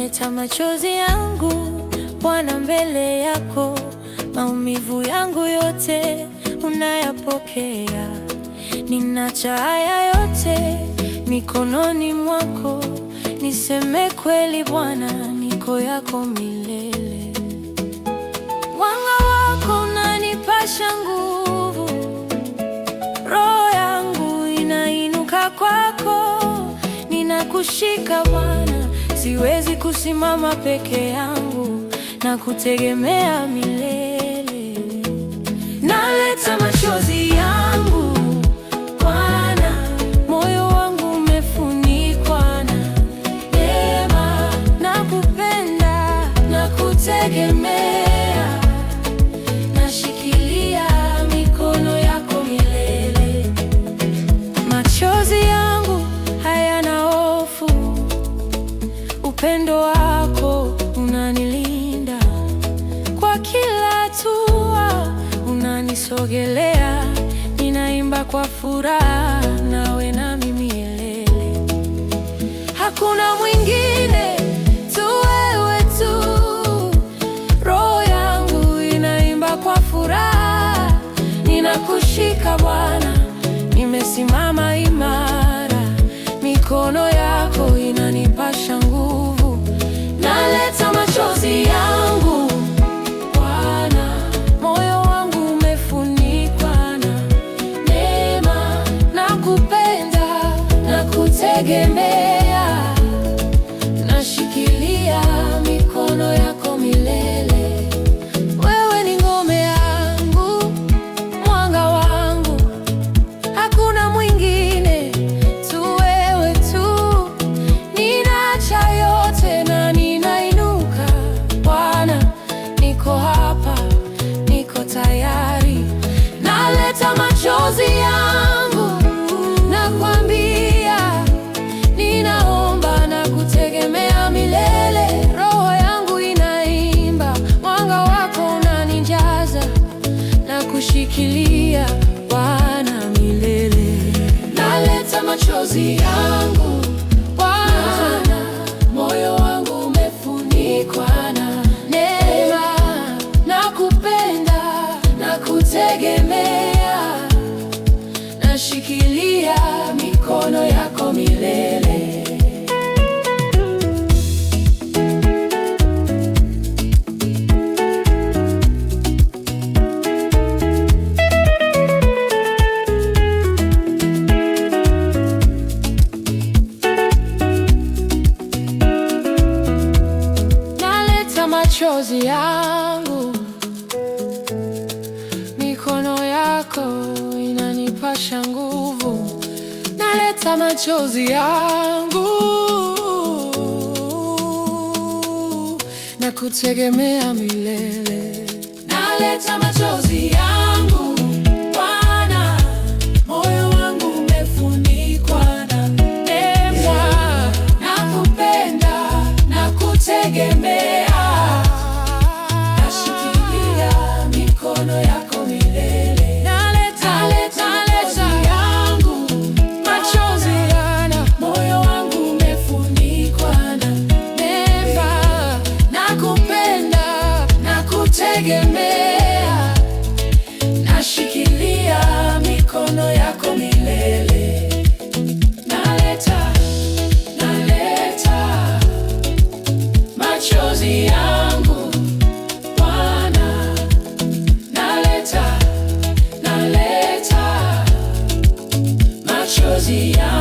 Naleta machozi yangu Bwana mbele yako, maumivu yangu yote unayapokea. Ninacha haya yote mikononi mwako, niseme kweli Bwana, niko yako milele. Mwanga wako unanipasha nguvu, roho yangu inainuka kwako. Ninakushika Bwana, siwezi kusimama peke yangu, na kutegemea milele. Naleta machozi yangu Bwana, moyo wangu umefunikwa na neema. Nakupenda, nakutegemea, nashikilia mikono yako milele. Machozi yangu hayana hofu, upendo wako unanilinda. Kwa kila hatua unanisogelea, ninaimba kwa furaha, nawe nami milele. Hakuna mwingine, tu wewe tu. Roho yangu inaimba kwa furaha, ninakushika Bwana, nimesimama imara. Mikono yako inanipasha nguvu. Naleta machozi yangu Bwana, moyo wangu umefunikwa na neema. Nakupenda, nakutegemea, nashikilia mikono yako milele. Wewe ni ngome yangu, mwanga wangu, hakuna mwingine, tu wewe tu. Ninaacha yote na ninainuka Bwana, niko hapa, niko tayari. Naleta machozi yangu, nakwambia, ninaomba na kutegemea milele. Roho yangu inaimba, mwanga wako unanijaza, na kushikilia Bwana milele. Naleta machozi yangu Bwana, moyo wangu umefunikwa na neema. Nakupenda, nakutegemea, nashikilia mikono yako milele. Naleta machozi yangu, mikono yako inanipasha nguvu. Naleta machozi yangu, na kutegemea milele. Naleta machozi yangu Bwana, moyo wangu umefunikwa na neema. Nakupenda, nakutegemea, nashikilia mikono yako milele. Naleta machozi yangu, moyo wangu umefunikwa na neema. Nakupenda, nakutegemea, nashikilia mikono yako milele. Naleta machozi yangu Bwana, naleta machozi yangu.